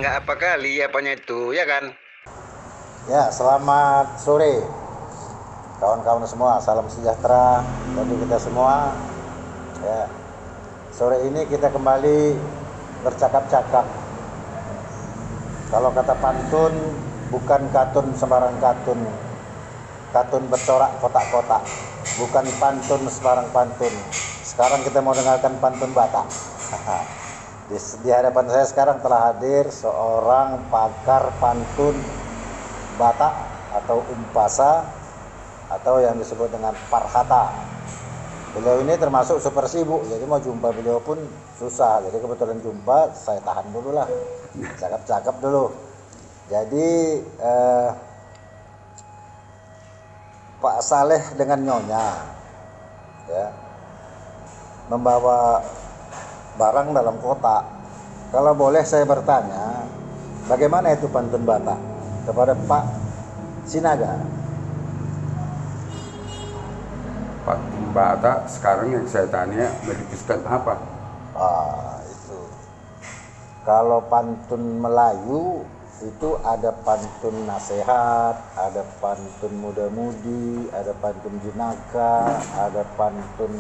nggak apa kali apanya itu, ya kan? Ya, selamat sore kawan-kawan semua. Salam sejahtera bagi kita semua. Ya, sore ini kita kembali bercakap-cakap. Kalau kata pantun, bukan katun sembarang katun. Katun bercorak kotak-kotak. Bukan pantun sembarang pantun. Sekarang kita mau dengarkan pantun Batak. Di hadapan saya sekarang telah hadir seorang pakar pantun Batak atau umpasa atau yang disebut dengan parhata. Beliau ini termasuk super sibuk, jadi mau jumpa beliau pun susah. Jadi kebetulan jumpa, saya tahan dulu lah, cakap-cakap dulu. Jadi Pak Saleh dengan Nyonya ya, membawa barang dalam kotak. Kalau boleh saya bertanya, bagaimana itu pantun Batak kepada Pak Sinaga? Pak Batak sekarang yang saya tanya melukiskan apa? Itu. Kalau pantun Melayu itu ada pantun nasihat, ada pantun muda-mudi, ada pantun jenaka, ada pantun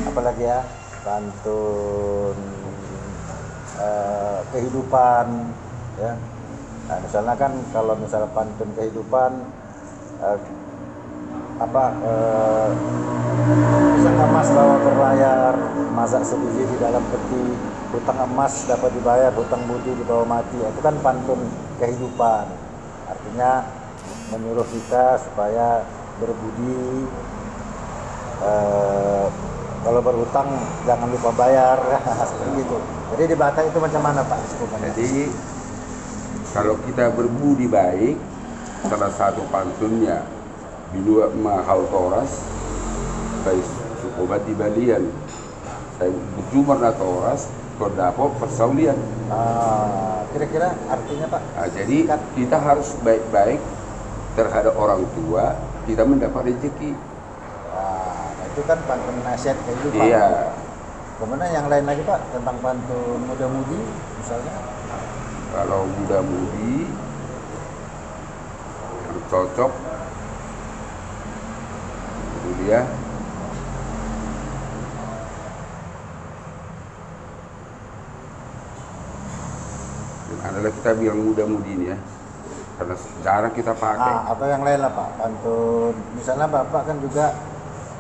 apa lagi ya? Pantun kehidupan ya. Nah, misalnya kan kalau misalnya pantun kehidupan pisang emas bawa berlayar, masak sebiji di dalam peti, hutang emas dapat dibayar, hutang budi dibawa mati. Itu kan pantun kehidupan. Artinya menyuruh kita supaya berbudi, kalau berhutang jangan lupa bayar. Seperti itu. Jadi di Batak itu macam mana Pak? Jadi kalau kita berbudi baik, salah satu pantunnya Bilua mahal toras, kai sukobat di balian. Saya berjumar na toras, kau dapat persaulian. Kira-kira artinya Pak? Jadi kita harus baik-baik terhadap orang tua, kita mendapat rezeki. Itu kan pantun nasihat kehidupan. Iya. Kemudian yang lain lagi Pak, tentang pantun muda-mudi misalnya? Kalau muda-mudi yang cocok itu dia adalah kita bilang muda-mudi ini ya, karena jarang kita pakai. Atau yang lain lah Pak, pantun misalnya Bapak kan juga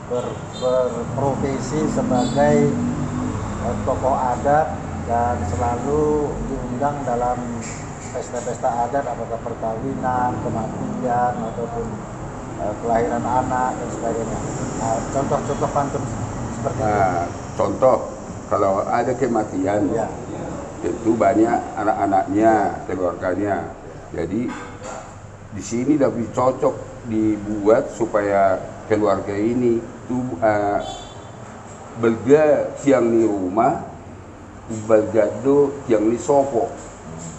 berprofesi sebagai tokoh adat dan selalu diundang dalam pesta-pesta adat, apakah perkawinan, kematian ataupun kelahiran anak dan sebagainya. Contoh-contoh pantun seperti itu. Contoh kalau ada kematian, Ya. tentu banyak anak-anaknya, keluarganya. Jadi di sini lebih cocok dibuat supaya keluarga ini tuh belga tiang di rumah, balgado tiang di sopo,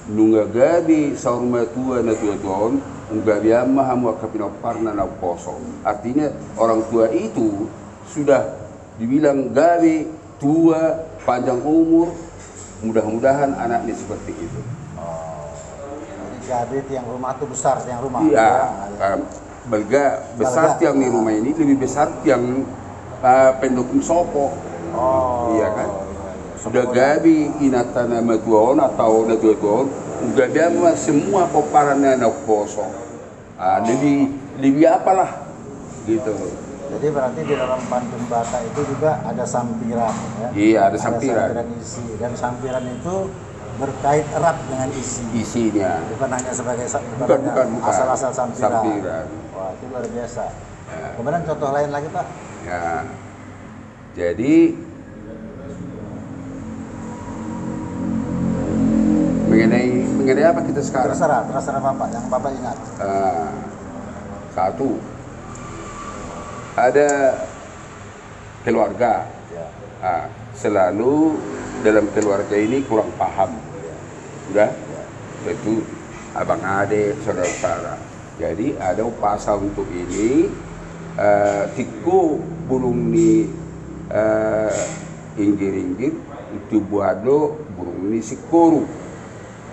nunga gabi saurma tua na tua tuon, gabi amma hamu kapinoparna na poso. Artinya orang tua itu sudah dibilang gabi tua, panjang umur, mudah-mudahan anaknya seperti itu. Jadi gabi tiang rumah itu besar tiang rumah. Iya, belga besar tiang di rumah ini lebih besar tiang pendukung sopo. Iya kan? Sudah gabi inata nama tuon atau na tuon, gabi ama semua peparannya na poso. Lebih apalah gitu. Jadi berarti di dalam pantun Batak itu juga ada sampiran ya? Iya, ada sampiran. Sampiran isi, dan sampiran itu berkait erat dengan isi. Isinya. Bukan hanya sebagai Bukan. asal-asal sampiran. Sampiran. Wah, itu luar biasa. Ya. Kemudian contoh lain lagi Pak? Ya. Jadi mengenai apa kita sekarang? Terserah Bapak, yang Bapak ingat. Satu, ada keluarga. Ya. Selalu dalam keluarga ini kurang paham. Udah? Itu abang adik, saudara-saudara. Jadi ada upasa untuk ini. Tiku burung ni inggir-inggir itu buado burung ini si koru.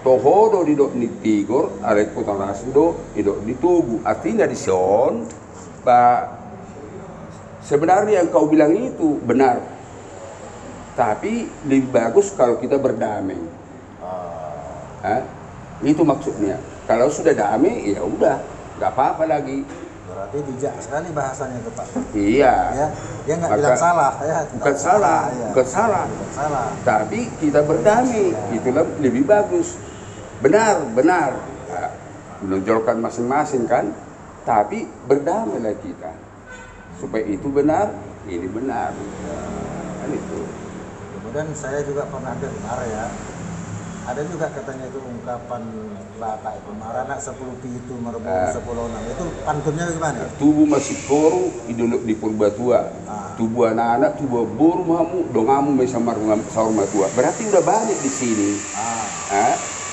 Tohodo di dok ni tigor, arek kotarasindo di dok di tugu. Artinya di son, Pak, sebenarnya yang kau bilang itu benar. Tapi lebih bagus kalau kita berdamai. Itu maksudnya. Kalau sudah damai, ya udah, nggak apa-apa lagi. Berarti bijak sekali bahasanya itu Pak. Iya. Ya, dia nggak bilang salah ya. Bukan salah, ya. bukan salah. Bukan salah. Tapi kita berdamai, itulah lebih bagus. Benar, benar. Nah, menonjolkan masing-masing kan, tapi berdamailah kita. Supaya itu benar, ini benar. Kan itu. Kemudian saya juga pernah dengar ya, ada juga katanya itu ungkapan Batak itu, marana 10 pitu merebut 10 enam. Itu pantunnya gimana? Tubuh masih koru iduluk di purbatua. Tubuh anak-anak, tubuh buru mamu, dongamu mesamar sahur matua. Berarti udah balik di sini.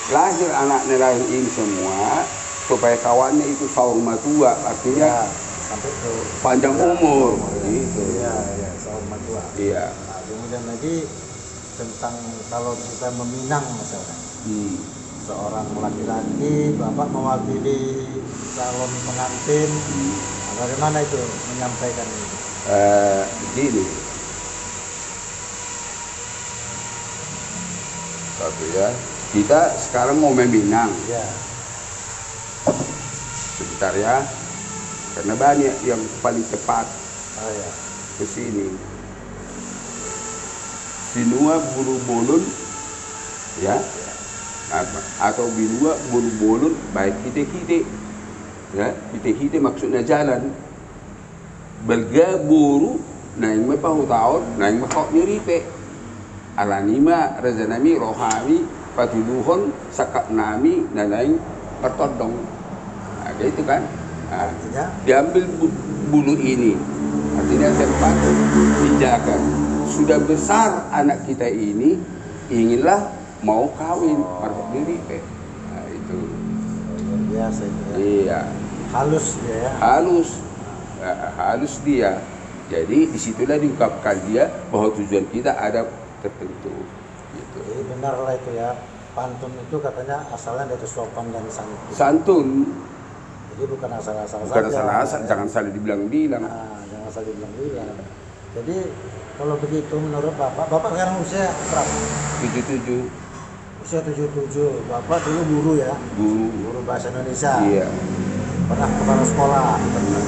Lahir anaknya lahir ini semua supaya kawannya itu sahur matua. Artinya sampai ke panjang umur. Gitu. Iya, sahur matua. Iya. Nah, kemudian lagi tentang kalau kita meminang misalnya. Seorang laki-laki, bapak mewakili calon pengantin, bagaimana itu menyampaikan itu? Begini, satu ya, kita sekarang mau meminang, Ya. sebentar ya, karena banyak yang paling cepat Oh ya. ke sini. Sinua bulu bolun, ya, atau binua bulu bolun baik kita, ya, kita maksudnya jalan. Belga buru naing mapahu tahun naing makok niripe alanima rezanami rohami patuduhon sakak nami naing pertodong. Nah, gitu kan. Nah, diambil bulu ini, artinya tempat dijaga. Sudah besar anak kita ini, inginlah mau kawin marhab niripe. Nah, itu Luar biasa itu ya. iya, Halus dia ya. halus dia. Jadi disitulah diungkapkan dia bahwa tujuan kita ada tertentu. Gitu. Jadi benarlah itu ya. Pantun itu katanya asalnya dari sopan dan santun. Santun, Jadi bukan asal-asal bukan saja. asal-asal, jangan salah dibilang-bilang. Nah, jangan asal dibilang-bilang. Jadi kalau begitu menurut Bapak sekarang usia berapa? 77 Usia 77. Bapak dulu guru ya. Guru bahasa Indonesia. Iya. Pernah kepala sekolah. Pernah.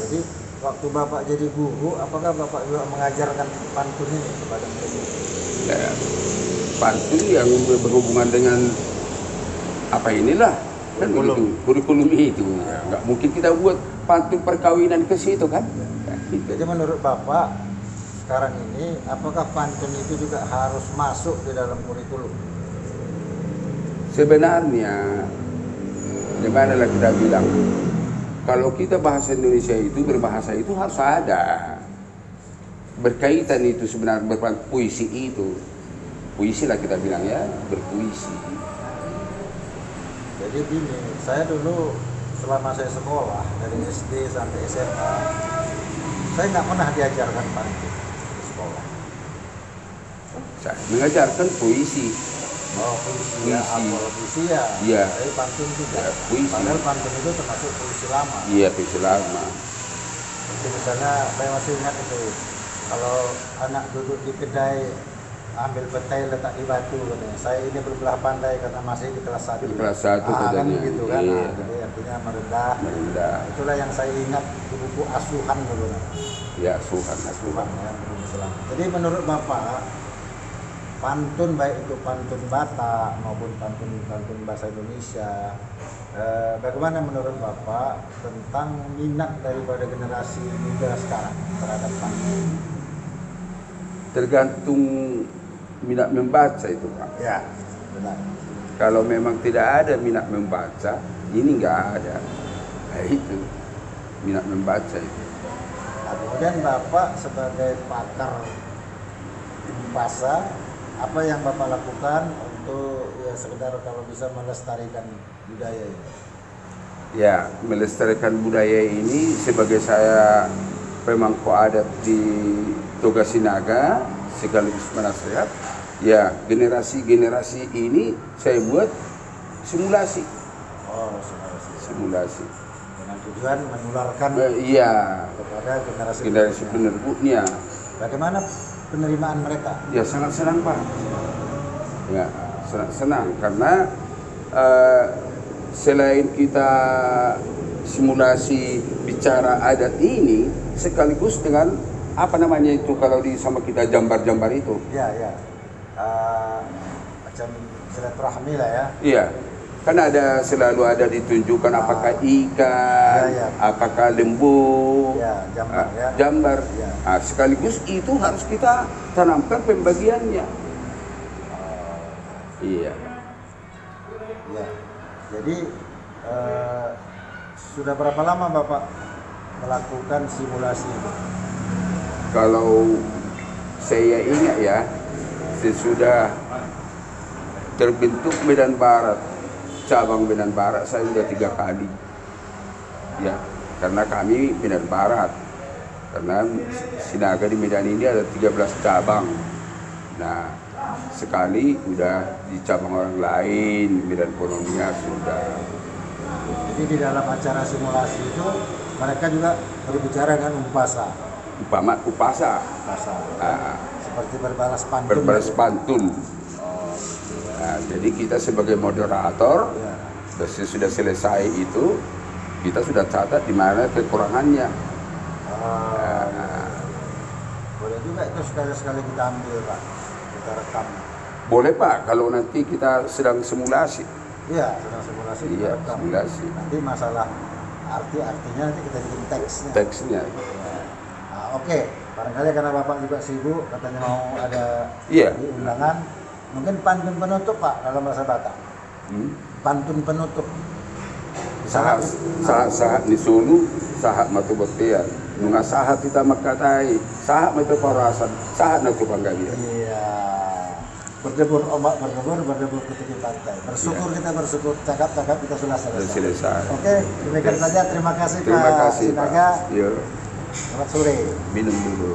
Jadi waktu Bapak jadi guru, apakah Bapak juga mengajarkan pantun ini kepada mereka? Ya, pantun yang berhubungan dengan apa inilah kan begitu, kurikulum itu. Ya, nggak mungkin kita buat pantun perkawinan ke situ kan. Ya, gitu. Jadi menurut Bapak sekarang ini apakah pantun itu juga harus masuk di dalam kurikulum? Sebenarnya dimanalah kita bilang kalau kita bahasa Indonesia itu berbahasa itu harus ada berkaitan itu sebenarnya puisi itu puisi lah kita bilang ya berpuisi. Jadi gini, saya dulu selama saya sekolah dari SD sampai SMA saya nggak pernah diajarkan pantun di sekolah. Saya mengajarkan puisi. Oh, puisi ya, Puisi. puisi ya. Iya. Tapi pantun juga. Ya, puisi. Padahal pantun itu termasuk puisi lama. Iya, puisi lama. Jadi misalnya saya masih ingat itu, kalau anak duduk di kedai ambil petai letak di batu katanya. Saya ini berbelah pandai karena masih di kelas 1. Di kelas 1 kan katanya. gitu kan. Iya. Nah, jadi artinya merendah. Merendah. Itulah yang saya ingat di buku Asuhan dulu. Ya, Asuhan. Asuhan ya, buku Islam. Jadi menurut Bapak pantun baik itu pantun Batak maupun pantun bahasa Indonesia, bagaimana menurut Bapak tentang minat daripada generasi muda sekarang terhadap pantun? Tergantung minat membaca itu, Pak. Ya, benar. Kalau memang tidak ada minat membaca, ini nggak ada. Nah, itu minat membaca itu. Nah, kemudian Bapak sebagai pakar bahasa, apa yang Bapak lakukan untuk ya sekedar kalau bisa melestarikan budaya ini? Ya, melestarikan budaya ini sebagai saya pemangku adat di Toga Sinaga sekaligus penasehat, Ya, generasi ini saya buat simulasi. Oh, Simulasi. dengan tujuan menularkan Iya, kepada generasi penerusnya. Bagaimana penerimaan mereka? Ya sangat senang Pak. Ya sangat senang karena selain kita simulasi bicara adat ini sekaligus dengan apa namanya itu kalau di sama kita jambar-jambar itu. Ya. Macam silaturahmi lah ya. Iya. Kan selalu ada ditunjukkan apakah ikan, Ya. apakah lembu, Ya, jambar ya. jambar. Ya. Nah, sekaligus itu harus kita tanamkan pembagiannya. Iya. Ya. Jadi sudah berapa lama Bapak melakukan simulasi itu? Kalau saya ingat ya, sesudah terbentuk Medan Barat, cabang Medan Barat saya sudah 3 kali. Ya, karena kami Medan Barat. Karena Sinaga di Medan ini ada 13 cabang. Nah, sekali udah di cabang orang lain, Medan Poronia sudah. Jadi di dalam acara simulasi itu mereka juga berbicara dengan umpasa. Upasa. Seperti berbalas pantun. Berbalas pantun. Nah, jadi kita sebagai moderator, Ya. sudah selesai itu, kita sudah catat di mana kekurangannya. Boleh juga itu sekali-sekali kita ambil Pak, kita rekam. Boleh Pak, kalau nanti kita sedang simulasi. Iya, sedang simulasi kita Iya, rekam. simulasi. Nanti masalah artinya nanti kita bikin teksnya. Teksnya. Oke, barangkali karena Bapak juga sibuk, katanya mau ada Iya. di undangan, mungkin pantun penutup Pak dalam bahasa Batak. Pantun penutup. Sahat ni sunu, sahat matu baktian. Nunga sahat kita makatai, sahat matu parasan, sahat natu panggabian. Iya. Berdebur ombak berdebur ke tepi pantai. Bersyukur kita bersyukur, cakap-cakap kita sudah selesai. Selesai. Oke, demikian saja. Terima kasih Terima Pak kasih Sinaga. Pak. Iya. Selamat sore. Minum dulu.